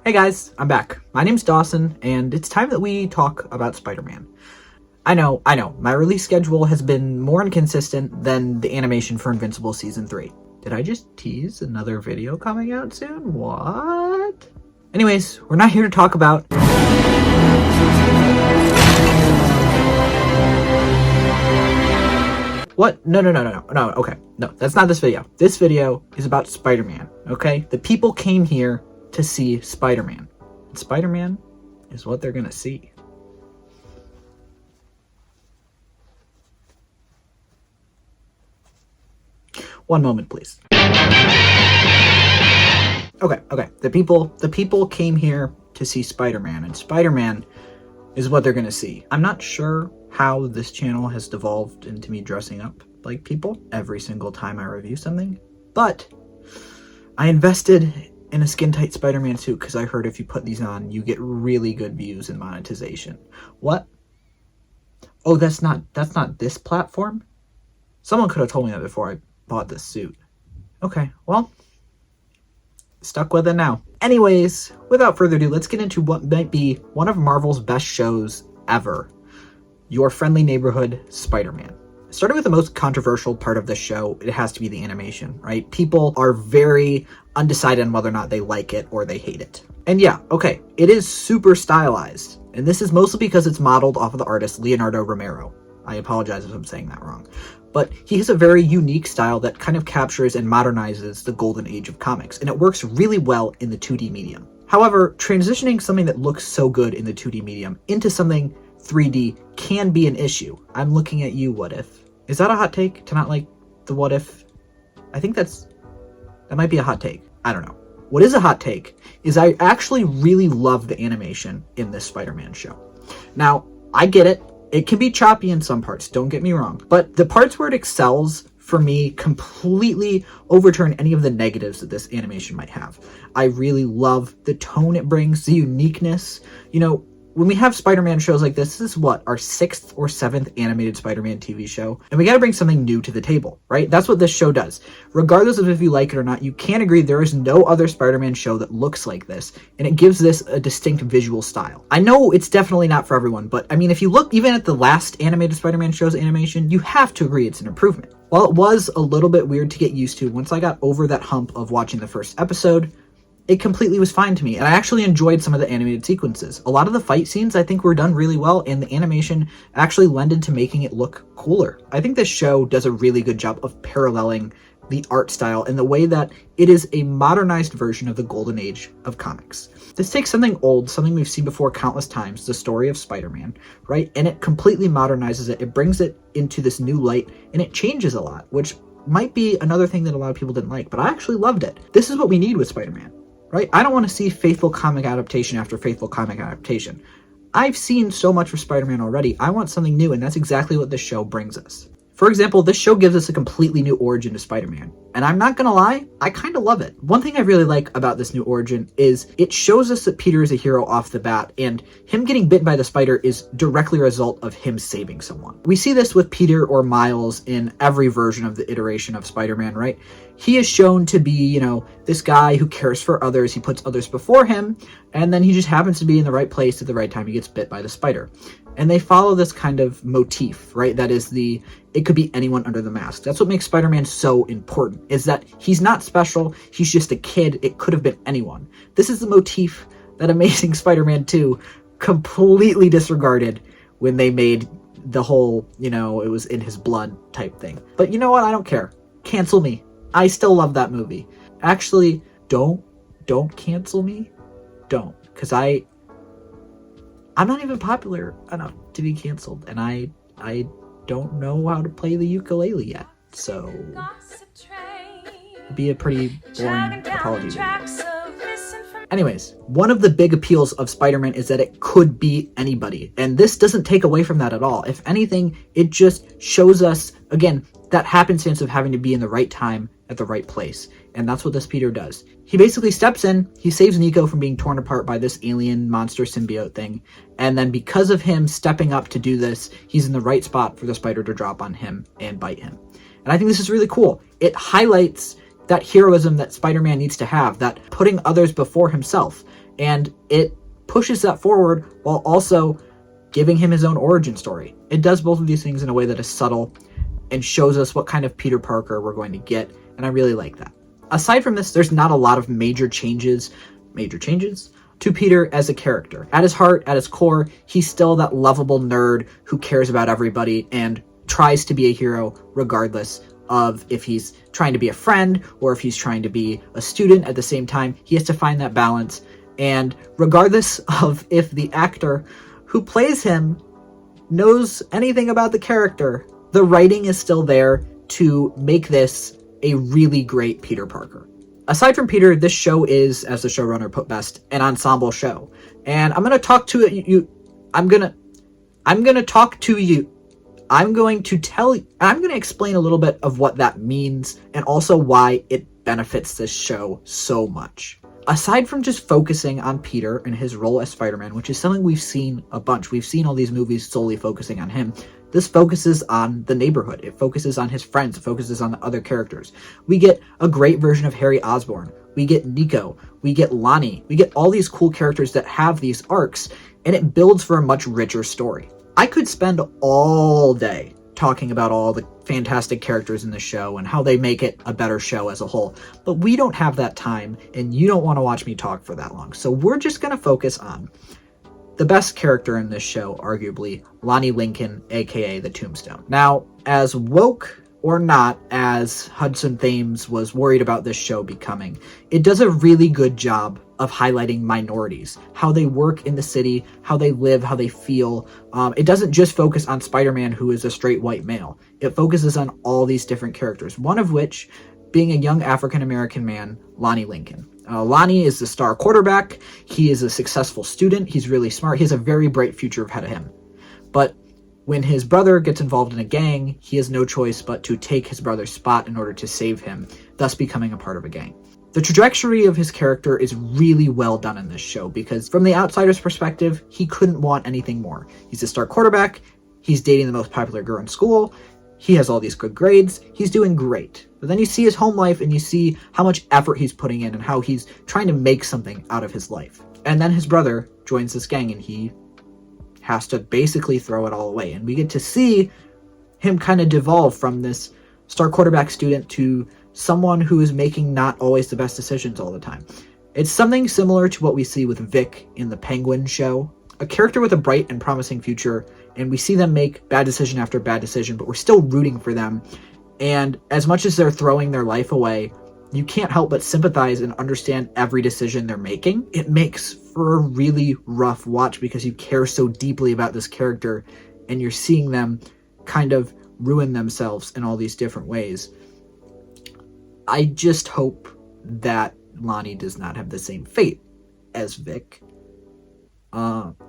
Hey guys, I'm back. My name's Dawson, and it's time that we talk about Spider-Man. I know, my release schedule has been more inconsistent than the animation for Invincible Season 3. Did I just tease another video coming out soon? What? Anyways, we're not here to talk about... What? No, okay. No, that's not this video. This video is about Spider-Man, okay? The people came here to see Spider-Man. And Spider-Man is what they're gonna see. One moment, please. Okay. The people came here to see Spider-Man, and Spider-Man is what they're gonna see. I'm not sure how this channel has devolved into me dressing up like people every single time I review something, but I invested in a skin-tight Spider-Man suit because I heard if you put these on, you get really good views and monetization. What? Oh, that's not this platform? Someone could have told me that before I bought this suit. Okay, well, stuck with it now. Anyways, without further ado, let's get into what might be one of Marvel's best shows ever. Your Friendly Neighborhood Spider-Man. Starting with the most controversial part of the show, it has to be the animation, right? People are very undecided on whether or not they like it or they hate it. And yeah, okay, it is super stylized. And this is mostly because it's modeled off of the artist Leonardo Romero. I apologize if I'm saying that wrong. But he has a very unique style that kind of captures and modernizes the golden age of comics, and it works really well in the 2D medium. However, transitioning something that looks so good in the 2D medium into something 3D can be an issue. I'm looking at you, What If. Is that a hot take to not like the What If? I think that might be a hot take. I don't know. What is a hot take is I actually really love the animation in this Spider-Man show. Now, I get it. It can be choppy in some parts, don't get me wrong. But the parts where it excels, for me, completely overturn any of the negatives that this animation might have. I really love the tone it brings, the uniqueness. You know, when we have Spider-Man shows like this is what, our 6th or 7th animated Spider-Man TV show, and we gotta bring something new to the table, right? That's what this show does. Regardless of if you like it or not, you can agree there is no other Spider-Man show that looks like this, and it gives this a distinct visual style. I know it's definitely not for everyone, but I mean, if you look even at the last animated Spider-Man show's animation, you have to agree it's an improvement. While it was a little bit weird to get used to, once I got over that hump of watching the first episode, it completely was fine to me, and I actually enjoyed some of the animated sequences. A lot of the fight scenes I think were done really well, and the animation actually lended to making it look cooler. I think this show does a really good job of paralleling the art style in the way that it is a modernized version of the golden age of comics. This takes something old, something we've seen before countless times, the story of Spider-Man, right? And it completely modernizes it. It brings it into this new light, and it changes a lot, which might be another thing that a lot of people didn't like, but I actually loved it. This is what we need with Spider-Man. Right? I don't want to see faithful comic adaptation after faithful comic adaptation. I've seen so much for Spider-Man already. I want something new, and that's exactly what this show brings us. For example, this show gives us a completely new origin to Spider-Man. And I'm not gonna lie, I kind of love it. One thing I really like about this new origin is it shows us that Peter is a hero off the bat, and him getting bit by the spider is directly a result of him saving someone. We see this with Peter or Miles in every version of the iteration of Spider-Man, right? He is shown to be, you know, this guy who cares for others, he puts others before him, and then he just happens to be in the right place at the right time. He gets bit by the spider. And they follow this kind of motif, right? That is it could be anyone under the mask. That's what makes Spider-Man so important, is that he's not special, he's just a kid, it could have been anyone. This is the motif that Amazing Spider-Man 2 completely disregarded when they made the whole, you know, it was in his blood type thing. But you know what? I don't care. Cancel me. I still love that movie. Actually, don't cancel me. Don't. Because I'm not even popular enough to be canceled, and I don't know how to play the ukulele yet, so it'd be a pretty boring apology video. Anyways, one of the big appeals of Spider-Man is that it could be anybody, and this doesn't take away from that at all. If anything, it just shows us, again, that happenstance of having to be in the right time at the right place, and that's what this Peter does. He basically steps in, he saves Nico from being torn apart by this alien monster symbiote thing, and then because of him stepping up to do this, he's in the right spot for the spider to drop on him and bite him. And I think this is really cool. It highlights that heroism that Spider-Man needs to have, that putting others before himself. And it pushes that forward while also giving him his own origin story. It does both of these things in a way that is subtle and shows us what kind of Peter Parker we're going to get, and I really like that. Aside from this, there's not a lot of major changes to Peter as a character. At his heart, at his core, he's still that lovable nerd who cares about everybody and tries to be a hero regardless of if he's trying to be a friend or if he's trying to be a student at the same time. He has to find that balance. And regardless of if the actor who plays him knows anything about the character, the writing is still there to make this a really great Peter Parker. Aside from Peter, this show is, as the showrunner put best, an ensemble show. And I'm going to talk to you. I'm going to talk to you. I'm going to explain a little bit of what that means and also why it benefits this show so much. Aside from just focusing on Peter and his role as Spider-Man, which is something we've seen a bunch. We've seen all these movies solely focusing on him. This focuses on the neighborhood. It focuses on his friends. It focuses on the other characters. We get a great version of Harry Osborn. We get Nico. We get Lonnie. We get all these cool characters that have these arcs, and it builds for a much richer story. I could spend all day talking about all the fantastic characters in the show and how they make it a better show as a whole, but we don't have that time, and you don't want to watch me talk for that long. So we're just going to focus on the best character in this show, arguably, Lonnie Lincoln, aka the Tombstone. Now, as woke or not as Hudson Thames was worried about this show becoming, it does a really good job of highlighting minorities, how they work in the city, how they live, how they feel. It doesn't just focus on Spider-Man, who is a straight white male. It focuses on all these different characters, one of which being a young African-American man, Lonnie Lincoln. Lonnie is the star quarterback. He is a successful student. He's really smart. He has a very bright future ahead of him. But when his brother gets involved in a gang, he has no choice but to take his brother's spot in order to save him, thus becoming a part of a gang. The trajectory of his character is really well done in this show because from the outsider's perspective, he couldn't want anything more. He's a star quarterback. He's dating the most popular girl in school. He has all these good grades. He's doing great. But then you see his home life and you see how much effort he's putting in and how he's trying to make something out of his life. And then his brother joins this gang and he has to basically throw it all away. And we get to see him kind of devolve from this star quarterback student to someone who is making not always the best decisions all the time. It's something similar to what we see with Vic in the Penguin show. A character with a bright and promising future, and we see them make bad decision after bad decision, but we're still rooting for them. And as much as they're throwing their life away, you can't help but sympathize and understand every decision they're making. It makes for a really rough watch because you care so deeply about this character and you're seeing them kind of ruin themselves in all these different ways. I just hope that Lonnie does not have the same fate as Vic.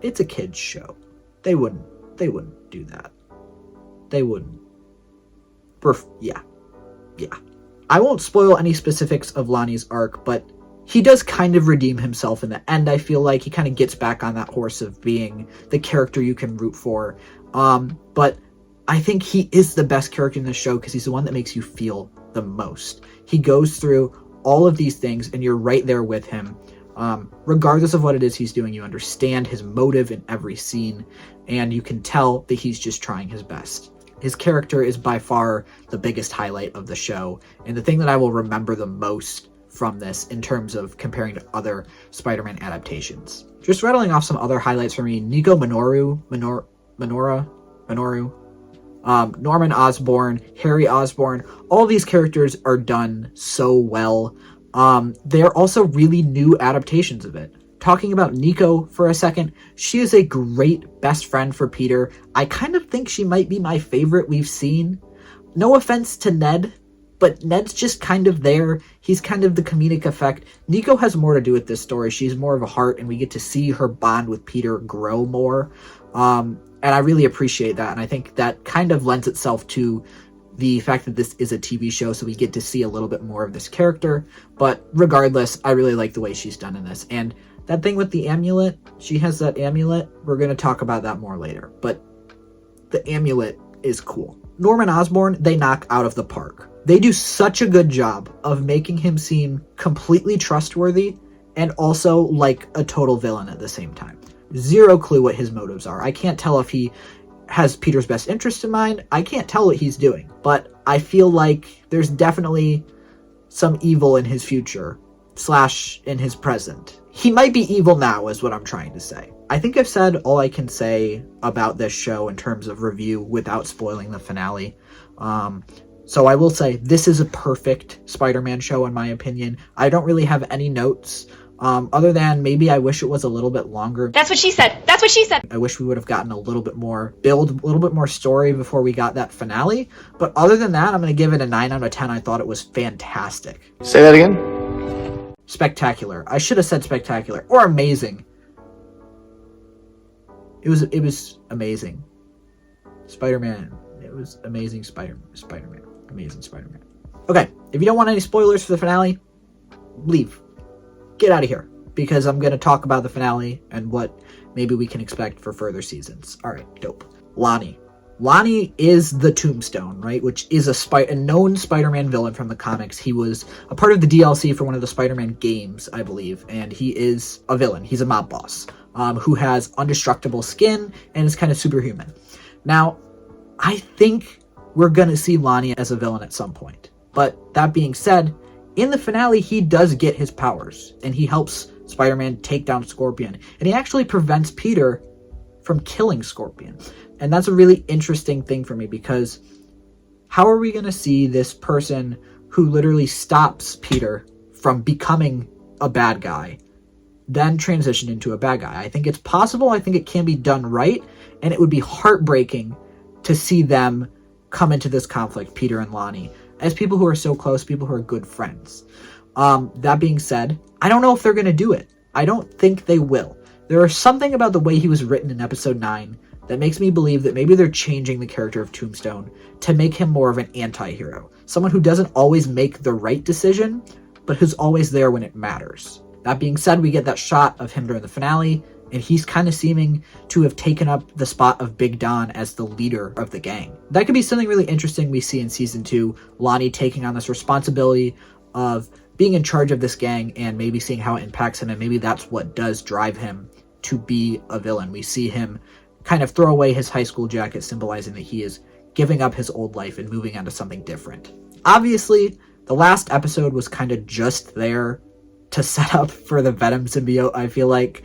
It's a kid's show. They wouldn't do that. They wouldn't. Yeah. I won't spoil any specifics of Lonnie's arc, but he does kind of redeem himself in the end. I feel like he kind of gets back on that horse of being the character you can root for. But I think he is the best character in the show because he's the one that makes you feel the most. He goes through all of these things and you're right there with him. Regardless of what it is he's doing, you understand his motive in every scene, and you can tell that he's just trying his best. His character is by far the biggest highlight of the show, and the thing that I will remember the most from this in terms of comparing to other Spider-Man adaptations. Just rattling off some other highlights for me, Nico Minoru, Norman Osborn, Harry Osborn, all these characters are done so well. They're also really new adaptations of it. Talking about Nico for a second, she is a great best friend for Peter. I kind of think she might be my favorite we've seen. No offense to Ned, but Ned's just kind of there. He's kind of the comedic effect. Nico has more to do with this story. She's more of a heart, and we get to see her bond with Peter grow more. And I really appreciate that, and I think that kind of lends itself to the fact that this is a TV show, so we get to see a little bit more of this character. But regardless, I really like the way she's done in this. And that thing with the amulet, she has that amulet. We're going to talk about that more later. But the amulet is cool. Norman Osborn, they knock out of the park. They do such a good job of making him seem completely trustworthy and also like a total villain at the same time. Zero clue what his motives are. I can't tell if he has Peter's best interest in mind. I can't tell what he's doing, but I feel like there's definitely some evil in his future / in his present. He might be evil now is what I'm trying to say. I think I've said all I can say about this show in terms of review without spoiling the finale. So I will say this is a perfect Spider-Man show in my opinion. I don't really have any notes other than maybe I wish it was a little bit longer. That's what she said. That's what she said. I wish we would have gotten a little bit more build, a little bit more story before we got that finale. But other than that, I'm going to give it a 9 out of 10. I thought it was fantastic. Say that again? Spectacular. I should have said spectacular or amazing. It was amazing. Spider-Man. It was amazing Spider-Man. Amazing Spider-Man. Okay, if you don't want any spoilers for the finale, leave. Get out of here. Because I'm going to talk about the finale and what maybe we can expect for further seasons. Alright, dope. Lonnie. Lonnie is the Tombstone, right? Which is a known Spider-Man villain from the comics. He was a part of the DLC for one of the Spider-Man games, I believe. And he is a villain. He's a mob boss. Who has indestructible skin and is kind of superhuman. Now, I think we're going to see Lonnie as a villain at some point. But that being said, in the finale, he does get his powers. And he helps Spider-Man take down Scorpion. And he actually prevents Peter from killing Scorpion. And that's a really interesting thing for me because how are we going to see this person who literally stops Peter from becoming a bad guy then transition into a bad guy? I think it's possible. I think it can be done right. And it would be heartbreaking to see them come into this conflict, Peter and Lonnie, as people who are so close, people who are good friends. That being said, I don't know if they're going to do it. I don't think they will. There is something about the way he was written in episode 9 that makes me believe that maybe they're changing the character of Tombstone to make him more of an anti-hero. Someone who doesn't always make the right decision, but who's always there when it matters. That being said, we get that shot of him during the finale, and he's kind of seeming to have taken up the spot of Big Don as the leader of the gang. That could be something really interesting we see in Season 2, Lonnie taking on this responsibility of being in charge of this gang and maybe seeing how it impacts him, and maybe that's what does drive him to be a villain. We see him kind of throw away his high school jacket, symbolizing that he is giving up his old life and moving on to something different. Obviously, the last episode was kind of just there to set up for the Venom symbiote, I feel like.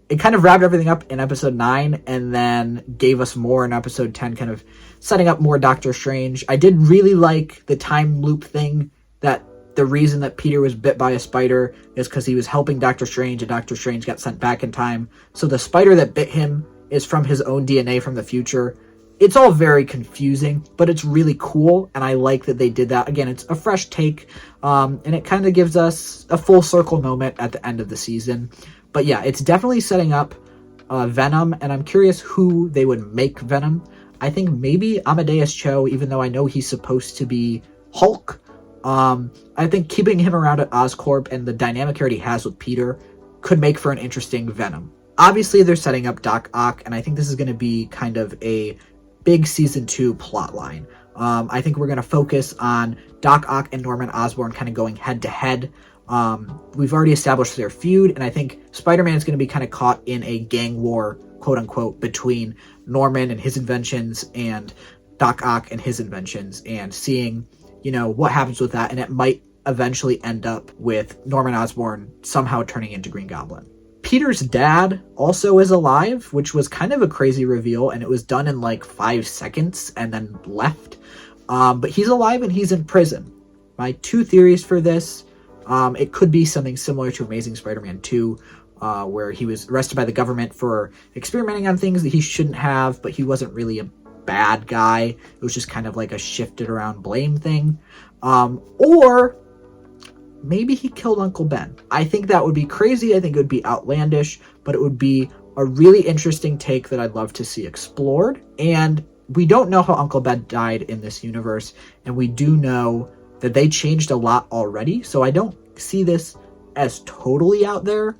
It kind of wrapped everything up in episode 9 and then gave us more in episode 10, kind of setting up more Doctor Strange. I did really like the time loop thing, that the reason that Peter was bit by a spider is because he was helping Doctor Strange and Doctor Strange got sent back in time. So the spider that bit him is from his own DNA from the future. It's all very confusing, but it's really cool, and I like that they did that. Again, it's a fresh take, and it kind of gives us a full circle moment at the end of the season. But yeah, it's definitely setting up Venom, and I'm curious who they would make Venom. I think maybe Amadeus Cho, even though I know he's supposed to be Hulk. I think keeping him around at Oscorp and the dynamic he already has with Peter could make for an interesting Venom. Obviously, they're setting up Doc Ock, and I think this is going to be kind of a big Season 2 plotline. I think we're going to focus on Doc Ock and Norman Osborn kind of going head-to-head. We've already established their feud, and I think Spider-Man is going to be kind of caught in a gang war, quote-unquote, between Norman and his inventions and Doc Ock and his inventions, and seeing, you know, what happens with that, and it might eventually end up with Norman Osborn somehow turning into Green Goblin. Peter's dad also is alive, which was kind of a crazy reveal, and it was done in like 5 seconds and then left. But he's alive and he's in prison. My 2 theories for this, it could be something similar to Amazing Spider-Man 2, where he was arrested by the government for experimenting on things that he shouldn't have, but he wasn't really a bad guy. It was just kind of like a shifted around blame thing. Or maybe he killed Uncle Ben. I think that would be crazy. I think it would be outlandish, but it would be a really interesting take that I'd love to see explored. And we don't know how Uncle Ben died in this universe, and we do know that they changed a lot already, so I don't see this as totally out there,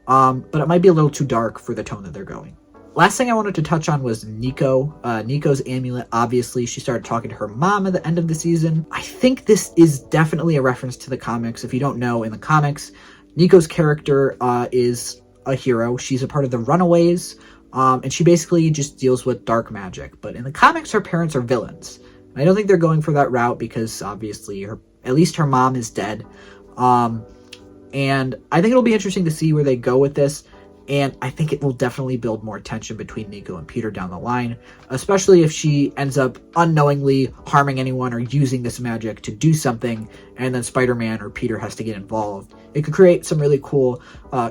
but it might be a little too dark for the tone that they're going. Last thing I wanted to touch on was Nico. Nico's amulet, obviously, she started talking to her mom at the end of the season. I think this is definitely a reference to the comics. If you don't know, in the comics, Nico's character is a hero. She's a part of the Runaways, and she basically just deals with dark magic. But in the comics, her parents are villains. I don't think they're going for that route because obviously at least her mom is dead. And I think it'll be interesting to see where they go with this. And I think it will definitely build more tension between Nico and Peter down the line, especially if she ends up unknowingly harming anyone or using this magic to do something, and then Spider-Man or Peter has to get involved. It could create some really cool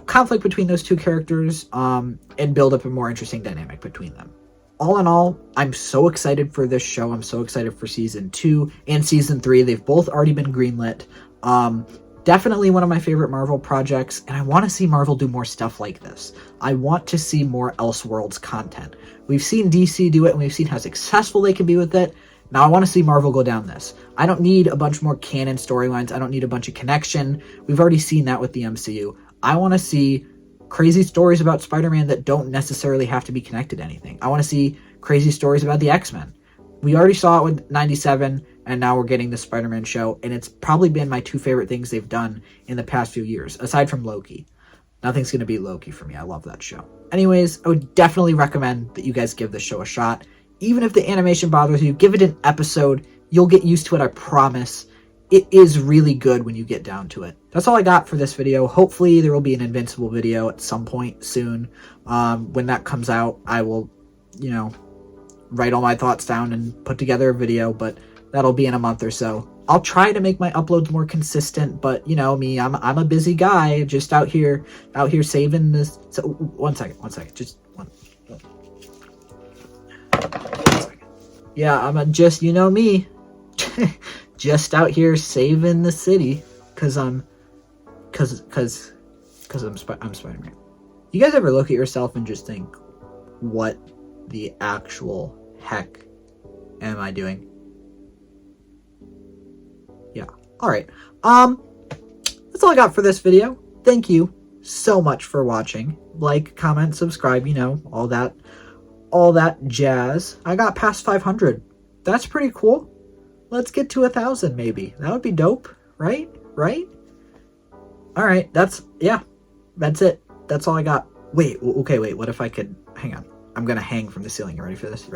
conflict between those two characters and build up a more interesting dynamic between them. All in all, I'm so excited for this show. I'm so excited for season 2 and season 3. They've both already been greenlit. Definitely one of my favorite Marvel projects, and I want to see Marvel do more stuff like this. I want to see more Elseworlds content. We've seen DC do it, and we've seen how successful they can be with it. Now I want to see Marvel go down this. I don't need a bunch more canon storylines. I don't need a bunch of connection. We've already seen that with the MCU. I want to see crazy stories about Spider-Man that don't necessarily have to be connected to anything. I want to see crazy stories about the X-Men. We already saw it with 97, and now we're getting the Spider-Man show, and it's probably been my 2 favorite things they've done in the past few years, aside from Loki. Nothing's going to beat Loki for me. I love that show. Anyways, I would definitely recommend that you guys give this show a shot. Even if the animation bothers you, give it an episode. You'll get used to it, I promise. It is really good when you get down to it. That's all I got for this video. Hopefully there will be an Invincible video at some point soon. When that comes out, I will, write all my thoughts down and put together a video, but that'll be in a month or so. I'll try to make my uploads more consistent, but you know me, I'm a busy guy, just out here saving this. So one second, just one second. Yeah, I'm just, me, just out here saving the city, cause I'm Spider-Man. You guys ever look at yourself and just think, what the actual heck am I doing? Yeah. Alright. That's all I got for this video. Thank you so much for watching. Like, comment, subscribe, all that jazz. I got past 500. That's pretty cool. Let's get to 1,000 maybe. That would be dope, right? Alright, that's it. That's all I got. Wait, what if I could, hang on. I'm gonna hang from the ceiling. You ready for this?